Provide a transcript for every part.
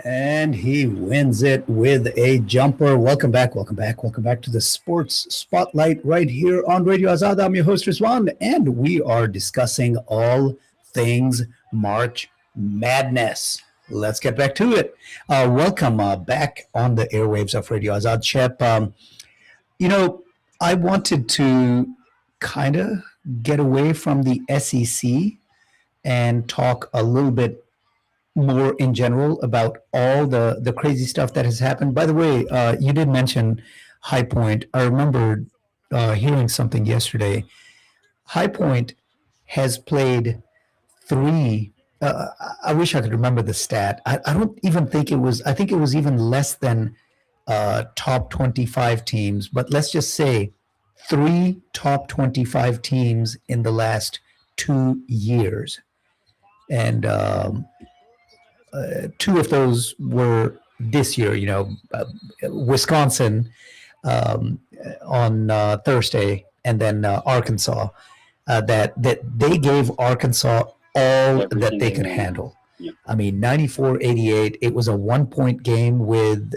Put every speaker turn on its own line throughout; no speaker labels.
And he wins it with a jumper. Welcome back, welcome back, welcome back to the Sports Spotlight right here on Radio Azad. I'm your host, Rizwan, and we are discussing all things March Madness. Let's get back to it. Welcome back on the airwaves of Radio Azad, Shep. You know, I wanted to kind of get away from the SEC and talk a little bit more in general about all the crazy stuff that has happened. By the way, you did mention High Point. I remember hearing something yesterday. High Point has played three. I wish I could remember the stat. I don't even think it was. I think it was even less than top 25 teams. But let's just say three top 25 teams in the last 2 years, and two of those were this year. Wisconsin on Thursday, and then Arkansas. That they gave Arkansas all that they could handle. Yep. I mean, 94-88. It was a 1-point game with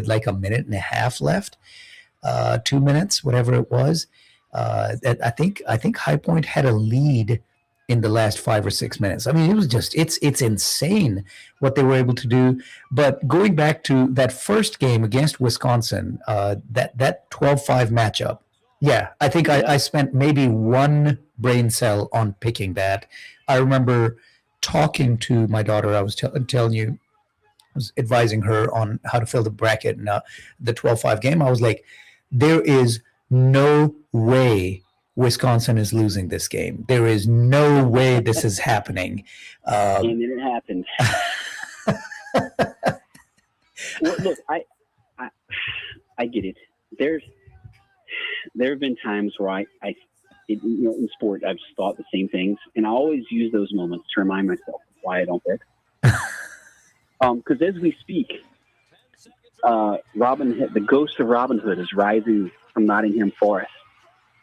like a minute and a half left, 2 minutes, whatever it was. I think High Point had a lead in the last 5 or 6 minutes. I mean, it was just it's insane what they were able to do. But going back to that first game against Wisconsin, that 12-5 matchup, yeah, I think I spent maybe one brain cell on picking that. I remember talking to my daughter. I was telling you, I was advising her on how to fill the bracket in the 12-5 game. I was like, there is no way Wisconsin is losing this game. There is no way this is happening.
And then it happened. Well, look, I get it. There have been times where in sport, I've just thought the same things, and I always use those moments to remind myself why I don't pick. Because as we speak, the ghost of Robin Hood is rising from Nottingham Forest.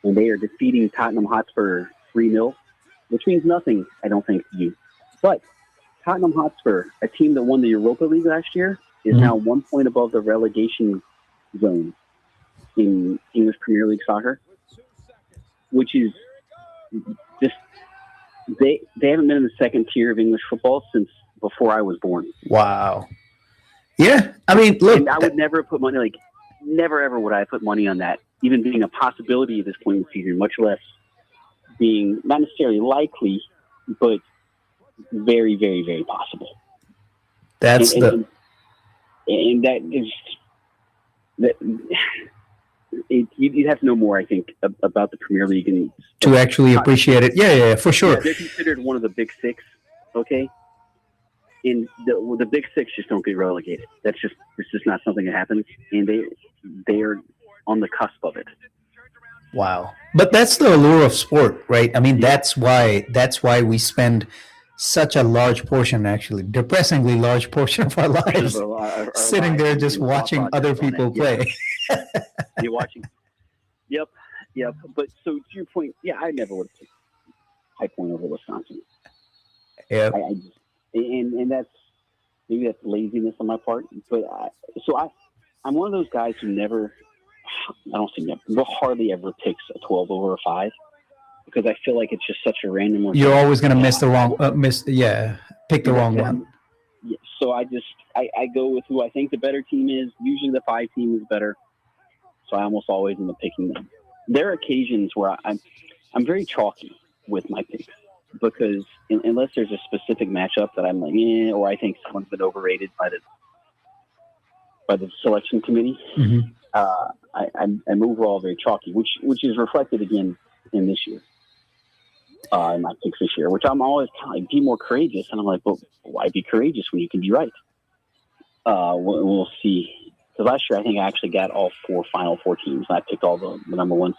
And they are defeating Tottenham Hotspur 3-0, which means nothing, I don't think, to you. But Tottenham Hotspur, a team that won the Europa League last year, is now 1 point above the relegation zone in English Premier League soccer, which is just they haven't been in the second tier of English football since before I was born.
Wow. Yeah, I mean, look,
and I would never put money never ever would I put money on that, even being a possibility at this point in the season, much less being not necessarily likely, but very, very, very possible.
That's
and that is that. You'd have to know more, I think, about the Premier League and
to actually appreciate it. Yeah, for sure.
Yeah, they're considered one of the big six. Okay. And the big six just don't get relegated. It's just not something that happens, and they are on the cusp of it.
Wow, but that's the allure of sport, right? I mean, that's why we spend such a large portion, actually, depressingly large portion of our lives, sitting there just watching other people play.
Yeah. You're watching. Yep. But so to your point, yeah, I never would have picked High Point over Wisconsin.
Yeah.
And that's maybe that's laziness on my part, but I'm one of those guys who hardly ever picks a 12 over a 5 because I feel like it's just such a random one.
You're always going to miss the wrong, pick the wrong one.
Yeah, so I go with who I think the better team is. Usually the 5 team is better, so I almost always end up picking them. There are occasions where I'm very chalky with my picks. Because unless there's a specific matchup that I'm like, or I think someone's been overrated by the selection committee, I'm overall very chalky, which is reflected again in this year, in my picks this year. Which I'm always kind of like, be more courageous, and I'm like, well, why be courageous when you can be right? We'll see. Because last year I think I actually got all final four teams, and I picked all the number ones,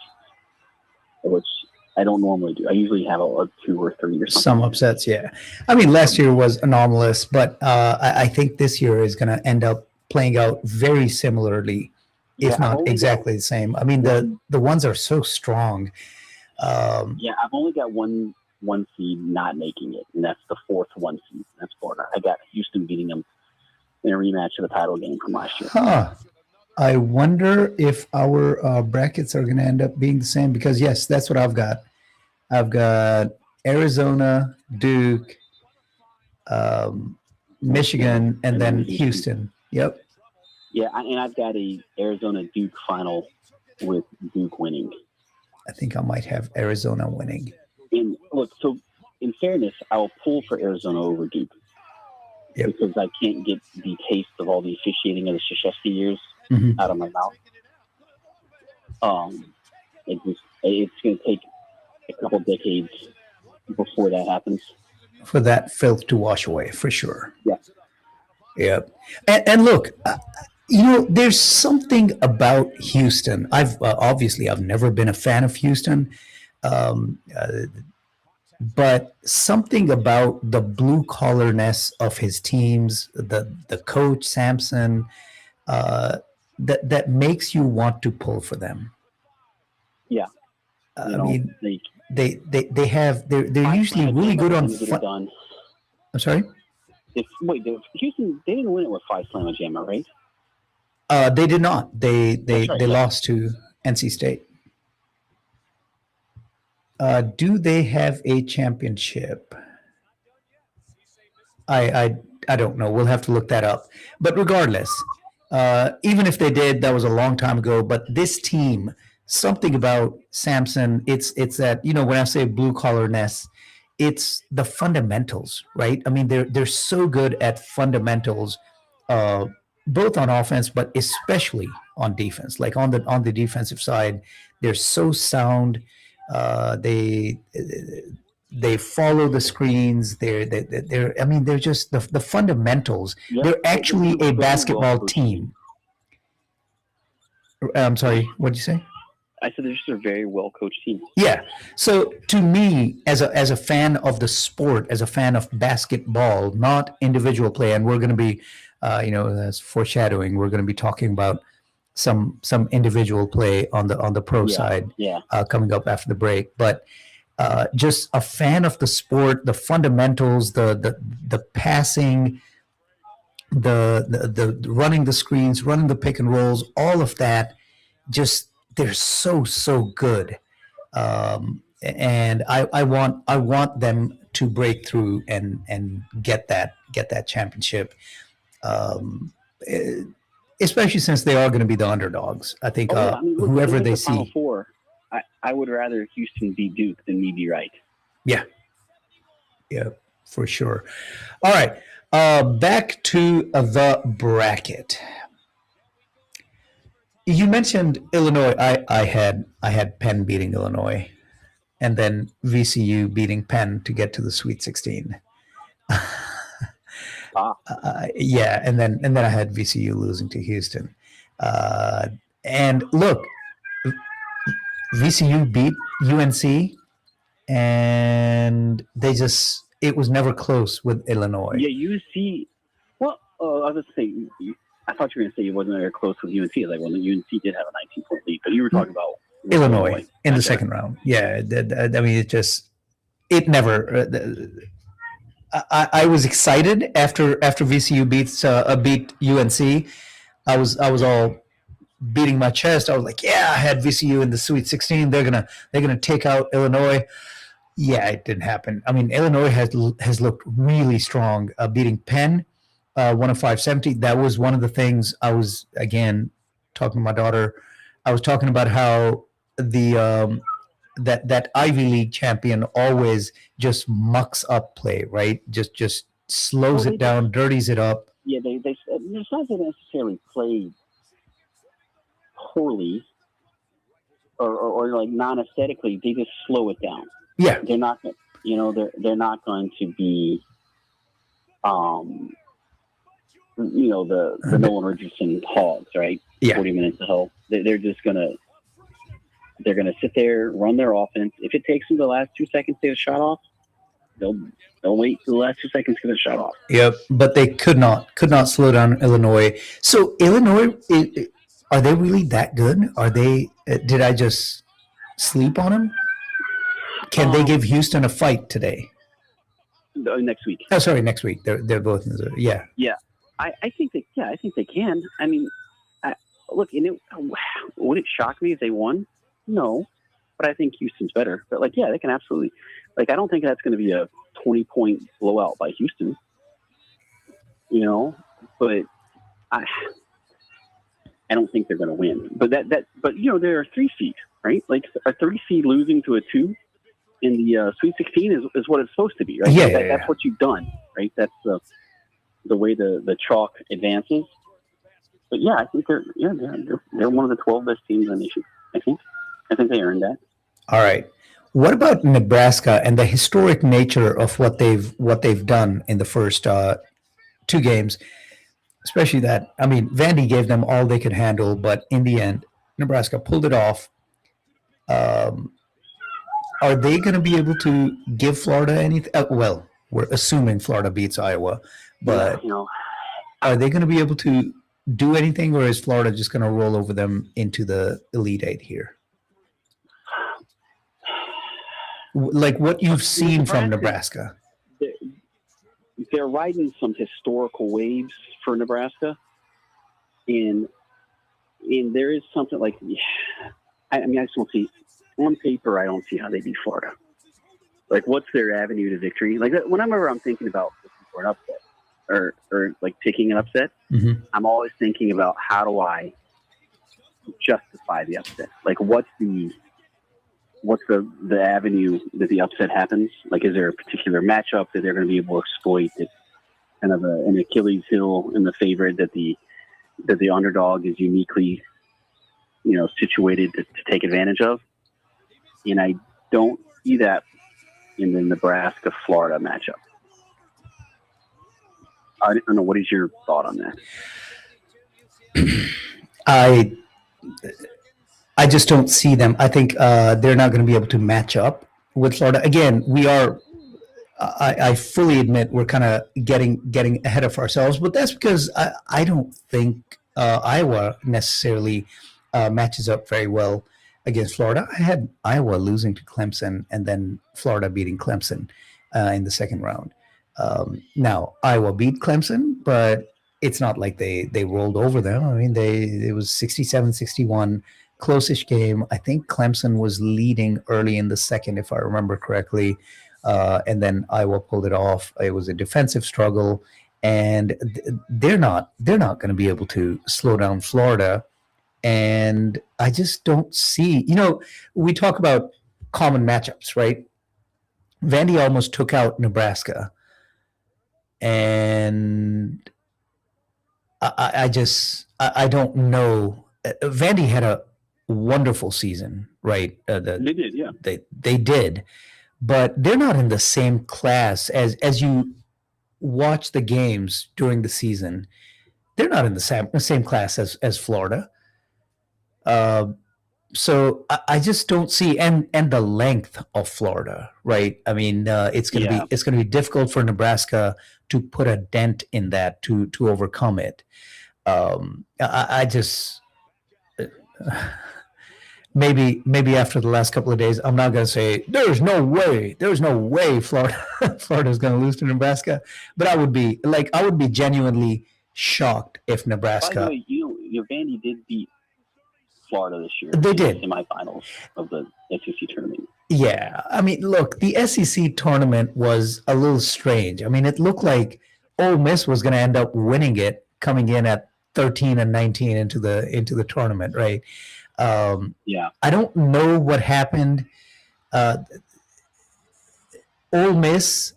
which I don't normally do. I usually have a 2 or 3 or something.
Some upsets, yeah. I mean, last year was anomalous, but I think this year is going to end up playing out very similarly, if not exactly the same. I mean, the ones are so strong.
I've only got one seed not making it, and that's the 4th 1 seed. That's Florida. I got Houston beating them in a rematch of the title game from last year.
Huh. I wonder if our brackets are going to end up being the same because, yes, that's what I've got. I've got Arizona, Duke, Michigan, and then Houston. Yep.
Yeah, and I've got a Arizona Duke final with Duke winning.
I think I might have Arizona winning.
And look, so in fairness, I'll pull for Arizona over Duke.
Yep.
Because I can't get the taste of all the officiating of the Krzyzewski years out of my mouth. It's going to take a couple decades before that happens.
For that filth to wash away, for sure.
Yeah.
Yep. And look, there's something about Houston. I've never been a fan of Houston. But something about the blue collarness of his teams, the coach Sampson, that makes you want to pull for them.
Yeah,
I mean, they're usually really good on. I'm sorry.
Houston, they didn't win it with 5 Slamma Jamma, right?
They did not. They lost to NC State. Do they have a championship? I don't know. We'll have to look that up. But regardless, even if they did, that was a long time ago. But this team, something about Sampson, it's that, when I say blue collarness, it's the fundamentals, right? I mean, they're so good at fundamentals, both on offense, but especially on defense. Like on the defensive side, they're so sound. They follow the screens. They're just the fundamentals. Yep. They're actually a basketball team. I'm sorry, what did you say?
I said they're just a very well coached team.
Yeah. So to me, as a fan of the sport, as a fan of basketball, not individual play, and we're going to be, as foreshadowing, we're going to be talking about some individual play on the pro side coming up after the break. But just a fan of the sport, the fundamentals, the passing, the running the screens, running the pick and rolls, all of that, just they're so good. And I want them to break through and get that championship. Especially since they are going to be the underdogs. I think whoever they see.
Final Four, I would rather Houston beat Duke than me be right.
Yeah, for sure. All right, back to the bracket. You mentioned Illinois. I had Penn beating Illinois, and then VCU beating Penn to get to the Sweet 16. And then I had VCU losing to Houston. And look, VCU beat UNC, and it was never close with Illinois.
Yeah, UNC. Well, I was just saying. I thought you were going to say it wasn't very close with UNC. Like, well, UNC did have a 19-point lead, but you were talking about
Illinois in the second round. Yeah, I mean, it never. I was excited after VCU beat UNC. I was all beating my chest. I was like, yeah, I had VCU in the Sweet 16. They're gonna take out Illinois. Yeah, it didn't happen. I mean, Illinois has looked really strong, beating Penn 105-70. That was one of the things I was, again, talking to my daughter. I was talking about how the that Ivy League champion always just mucks up play, right? Just slows it down, dirties it up.
Yeah, it's not that they necessarily play poorly or like non-aesthetically. They just slow it down.
Yeah,
they're not. They're not going to be, the Nolan Richardson hogs, right?
Yeah,
40 minutes of hell. They're just gonna. They're going to sit there, run their offense. If it takes them the last 2 seconds to get a shot off, they'll wait the last 2 seconds to get a shot off.
Yep, but they could not slow down Illinois. So Illinois, are they really that good? Are they? Did I just sleep on them? Can they give Houston a fight today?
Next week.
Oh, sorry, next week. They're both in the, yeah.
Yeah, I think they can. I mean, look, would it shock me if they won? No, but I think Houston's better. But like, yeah, they can absolutely. Like, I don't think that's going to be a 20-point blowout by Houston. But I don't think they're going to win. But but they're a 3 seed, right? Like a 3 seed losing to a 2 in the Sweet 16 is what it's supposed to be, right?
Yeah,
that's what you've done, right? That's the way the chalk advances. But yeah, I think they're one of the 12 best teams in the nation. I think they earned that.
All right. What about Nebraska and the historic nature of what they've done in the first 2 games? Especially that, I mean, Vandy gave them all they could handle, but in the end, Nebraska pulled it off. Are they going to be able to give Florida anything? Well, we're assuming Florida beats Iowa, but are they going to be able to do anything, or is Florida just going to roll over them into the Elite Eight here? Like what you've seen from Nebraska.
They're riding some historical waves for Nebraska, and there is something like, I just don't see on paper. I don't see how they beat Florida. Like, what's their avenue to victory? Like, whenever I'm thinking about looking for an upset or like picking an upset, I'm always thinking about how do I justify the upset? Like, what's the avenue that the upset happens? Like, is there a particular matchup that they're going to be able to exploit? It's kind of an Achilles heel in the favorite that the underdog is uniquely, situated to take advantage of. And I don't see that in the Nebraska-Florida matchup. I don't know. What is your thought on that?
I just don't see them. I think they're not going to be able to match up with Florida. Again, we are. I fully admit we're kind of getting ahead of ourselves, but that's because I don't think Iowa necessarily matches up very well against Florida. I had Iowa losing to Clemson and then Florida beating Clemson in the second round. Now Iowa beat Clemson, but it's not like they rolled over them. I mean, it was 67-61. Close-ish game. I think Clemson was leading early in the second, if I remember correctly, and then Iowa pulled it off. It was a defensive struggle, and they're not going to be able to slow down Florida. And I just don't see. We talk about common matchups, right? Vandy almost took out Nebraska, and I don't know. Vandy had a wonderful season, right?
They did, yeah.
They did, but they're not in the same class as you watch the games during the season. They're not in the same class as Florida. So I just don't see, and the length of Florida, right? I mean, it's gonna be difficult for Nebraska to put a dent in that to overcome it. I just. Maybe after the last couple of days, I'm not going to say there's no way Florida is going to lose to Nebraska, but I would be genuinely shocked if Nebraska.
By the way, Vandy did beat Florida this year.
They did
semifinals of the SEC tournament.
Yeah, I mean, look, the SEC tournament was a little strange. I mean, it looked like Ole Miss was going to end up winning it, coming in at 13-19 into the tournament, right? I don't know what happened. Ole Miss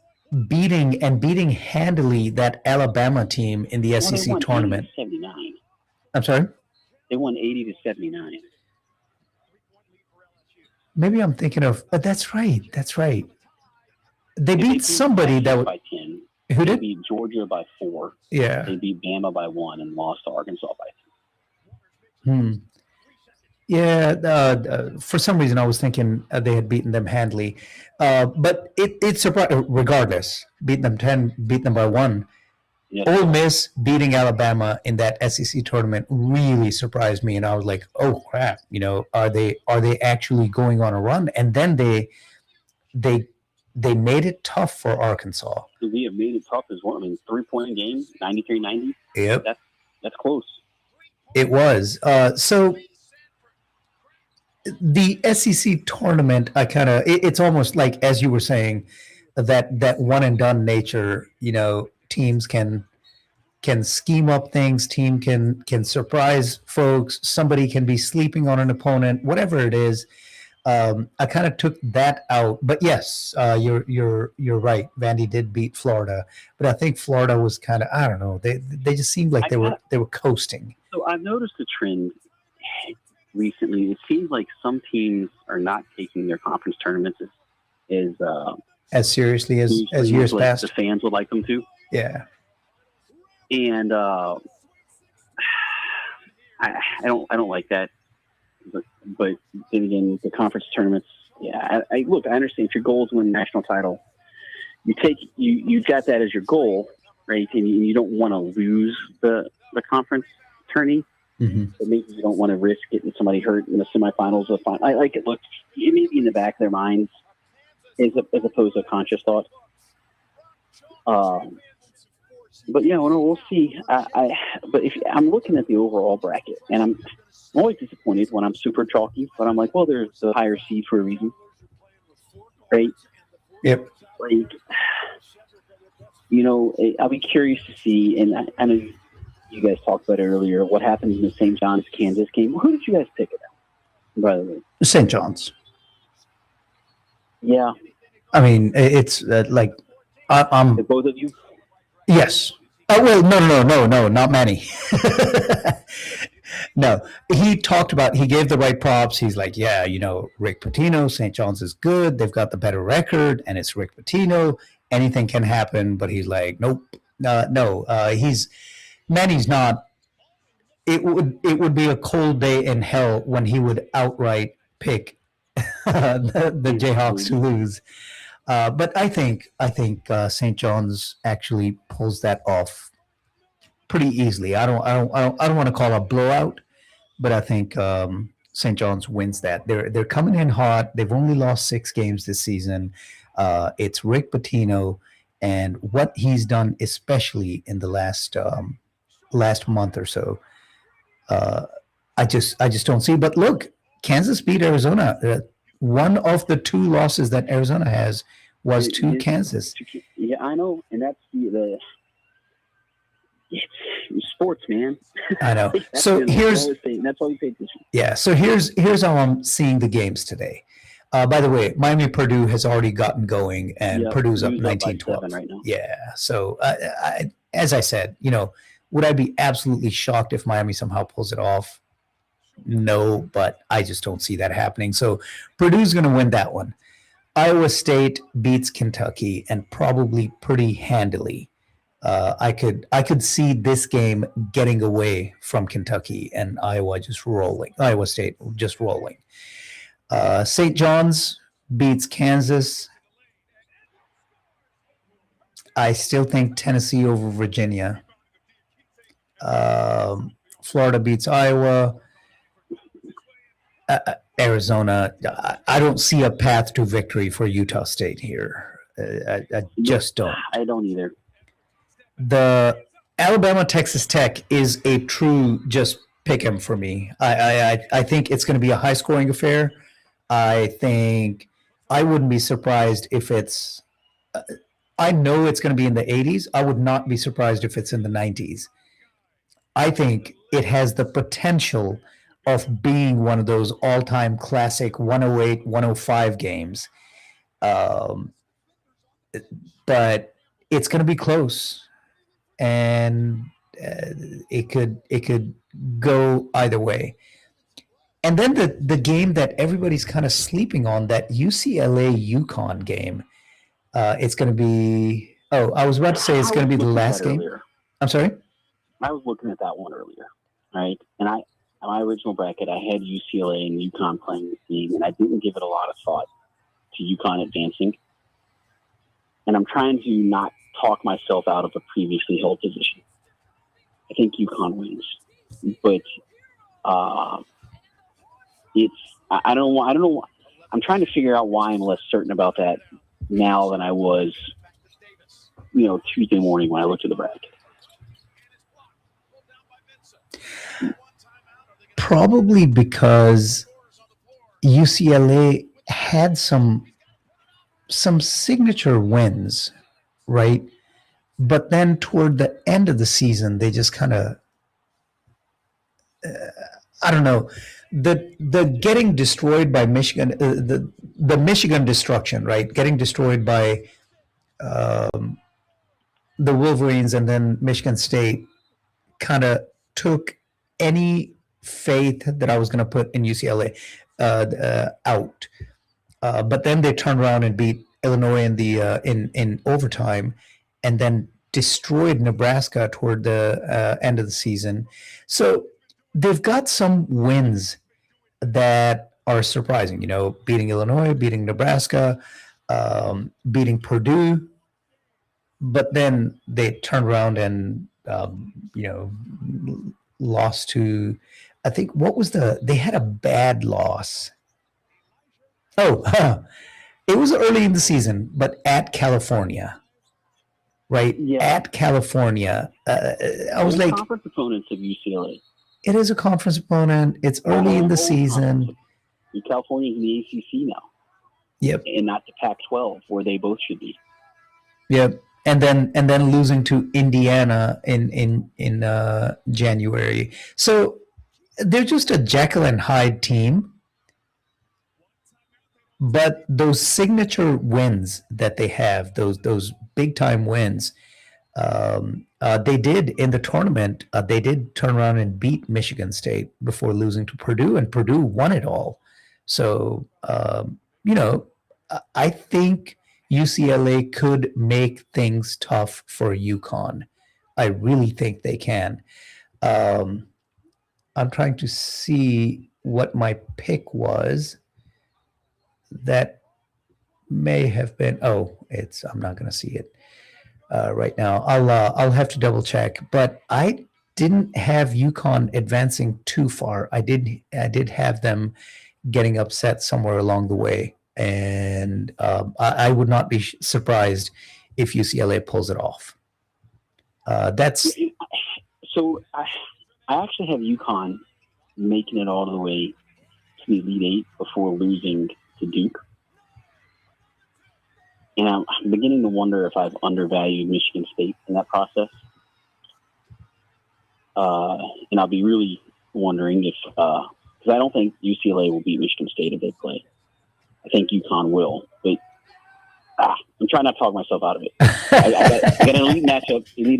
beating handily that Alabama team in the SEC tournament.
80-79.
I'm sorry?
They won 80-79.
Maybe I'm thinking of. That's right. They beat somebody that was
by 10.
Who
They
did?
beat Georgia by 4.
Yeah.
They beat Bama by 1 and lost to Arkansas by 2.
Yeah, for some reason I was thinking they had beaten them handily, but it surprised. Regardless, beat them by 1.
Yes.
Ole Miss beating Alabama in that SEC tournament really surprised me, and I was like, "Oh crap! Are they actually going on a run?" And then they they made it tough for Arkansas.
We have made it tough as well. I mean, 3-point game, 93-90.
Yep.
That's close.
It was. So the SEC tournament, it's almost like, as you were saying, that one and done nature. Teams can scheme up things. Team can surprise folks. Somebody can be sleeping on an opponent. Whatever it is, I kind of took that out. But yes, you're right. Vandy did beat Florida, but I think Florida was kind of, I don't know. They just seemed like they were coasting.
So I've noticed a trend recently. It seems like some teams are not taking their conference tournaments
as seriously as years past.
The fans would like them to.
Yeah.
And I don't like that. But then again, the conference tournaments. Yeah, I understand if your goal is to win a national title, you got that as your goal, right? And you don't want to lose the conference tourney.
Mm-hmm.
But maybe you don't want to risk getting somebody hurt in the semifinals or final. I like it. Look, it may be in the back of their minds as opposed to a conscious thought. But yeah, we'll see. But if I'm looking at the overall bracket, and I'm always disappointed when I'm super chalky, but I'm like, well, there's the higher seed for a reason, right?
Yep.
Like, I'll be curious to see, and I know you guys talked about it earlier, what happens in the St. John's Kansas game. Who did you guys pick it out, by the way?
St. John's.
Yeah.
I mean, it's like I'm.
Both of you.
Yes. Oh, well, no, not Manny. No, he gave the right props. He's like, yeah, Rick Pitino, St. John's is good. They've got the better record, and it's Rick Pitino. Anything can happen, but he's like, nope, no. Manny's not. It would be a cold day in hell when he would outright pick the Jayhawks to lose. But I think St. John's actually pulls that off pretty easily. I don't want to call it a blowout, but I think St. John's wins that. They're coming in hot. They've only lost 6 games this season. It's Rick Pitino, and what he's done, especially in the last month or so. I just don't see. But look, Kansas beat Arizona. One of the 2 losses that Arizona has was to Kansas.
Yeah, I know, and that's the sports, man.
I know. So that's
all you pay attention.
Yeah. So here's how I'm seeing the games today. By the way, Miami Purdue has already gotten going, and Purdue's up 19-12
right now.
Yeah. So as I said, would I be absolutely shocked if Miami somehow pulls it off? No, but I just don't see that happening. So Purdue's going to win that one. Iowa State beats Kentucky, and probably pretty handily. I could see this game getting away from Kentucky and Iowa State just rolling. St. John's beats Kansas. I still think Tennessee over Virginia. Florida beats Iowa. Arizona, I don't see a path to victory for Utah State here. I just don't.
I don't either.
The Alabama Texas Tech is a true just pick 'em for me. I think it's going to be a high scoring affair. I think I wouldn't be surprised if it's. I know it's going to be in the 80s. I would not be surprised if it's in the 90s. I think it has the potential of being one of those all-time classic 108, 105 games. But it's going to be close, and it could go either way. And then the game that everybody's kind of sleeping on, that UCLA UConn game, it's going to be. Oh, I was about to say it's going to be the last game. I'm sorry?
I was looking at that one earlier, right? And my original bracket, I had UCLA and UConn playing this game, and I didn't give it a lot of thought to UConn advancing. And I'm trying to not talk myself out of a previously held position. I think UConn wins, but I don't know. I'm trying to figure out why I'm less certain about that now than I was, Tuesday morning when I looked at the bracket.
Probably because UCLA had some signature wins, right? But then toward the end of the season, they just kind of, I don't know, the getting destroyed by Michigan, the Michigan destruction, right? Getting destroyed by the Wolverines and then Michigan State kind of took any faith that I was going to put in UCLA out. But then they turned around and beat Illinois in the in overtime, and then destroyed Nebraska toward the end of the season. So they've got some wins that are surprising. Beating Illinois, beating Nebraska, beating Purdue, but then they turned around and lost to, I think, they had a bad loss. Oh, it was early in the season, but at California, right?
Yeah.
At California. I was like,
conference opponents of UCLA.
It is a conference opponent. It's early in the season.
California is in the ACC now.
Yep.
And not the Pac-12, where they both should be.
Yep. And then losing to Indiana in January. So they're just a Jekyll and Hyde team. But those signature wins that they have, those big time wins, they did in the tournament. They did turn around and beat Michigan State before losing to Purdue, and Purdue won it all. So I think UCLA could make things tough for UConn. I really think they can. I'm trying to see what my pick was. That may have been. I'm not going to see it right now. I'll have to double check. But I didn't have UConn advancing too far. I did have them getting upset somewhere along the way, and I would not be surprised if UCLA pulls it off. That's
so. I actually have UConn making it all the way to the Elite Eight before losing to Duke. And I'm beginning to wonder if I've undervalued Michigan State in that process. And I'll be really wondering if, because I don't think UCLA will beat Michigan State if they play. I think UConn will, but I'm trying not to talk myself out of it. I got an Elite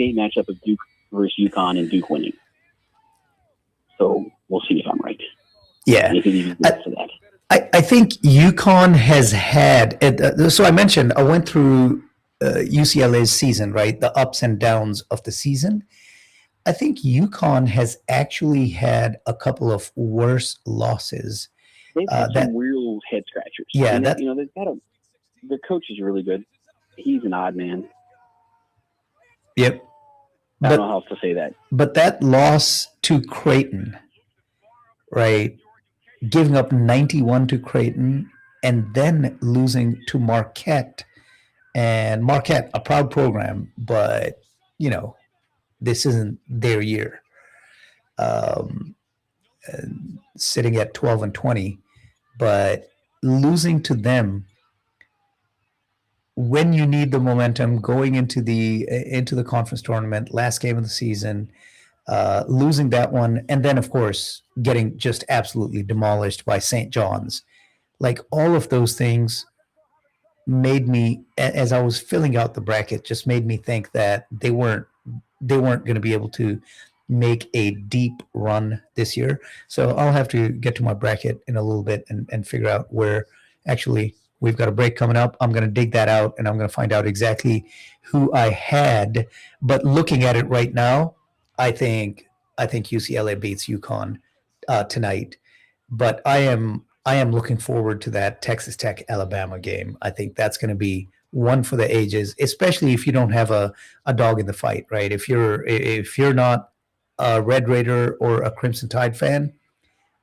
Eight matchup of Duke versus UConn, and Duke winning. So we'll see if I'm right.
Yeah.
If it even gets to that.
I think UConn has had, so I mentioned, I went through UCLA's season, right? The ups and downs of the season. I think UConn has actually had a couple of worse losses.
They've had some real head scratchers.
Yeah.
The coach is really good. He's an odd man.
Yep.
I don't know how else to say that.
But that loss to Creighton, right? Giving up 91 to Creighton and then losing to Marquette. And Marquette, a proud program, but, this isn't their year. Sitting at 12-20, but losing to them when you need the momentum going into the conference tournament, last game of the season, losing that one, and then of course getting just absolutely demolished by St. John's. Like, all of those things made me, as I was filling out the bracket, just made me think that they weren't going to be able to make a deep run this year. So I'll have to get to my bracket in a little bit and figure out where. Actually, we've got a break coming up. I'm going to dig that out, and I'm going to find out exactly who I had. But looking at it right now, I think UCLA beats UConn tonight. But I am looking forward to that Texas Tech Alabama game. I think that's going to be one for the ages, especially if you don't have a dog in the fight, right? If you're not a Red Raider or a Crimson Tide fan,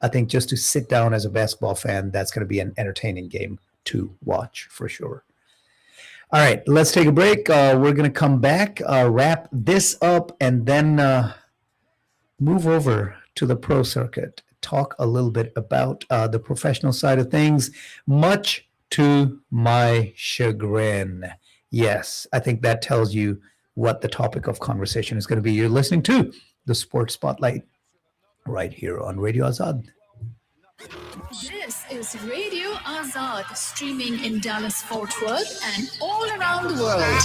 I think just to sit down as a basketball fan, that's going to be an entertaining game to watch for sure. All right, let's take a break. We're going to come back, wrap this up, and then move over to the pro circuit. Talk a little bit about the professional side of things, much to my chagrin. Yes, I think that tells you what the topic of conversation is going to be. You're listening to the Sports Spotlight right here on Radio Azad.
This is Radio Azad, streaming in Dallas, Fort Worth, and all around the world.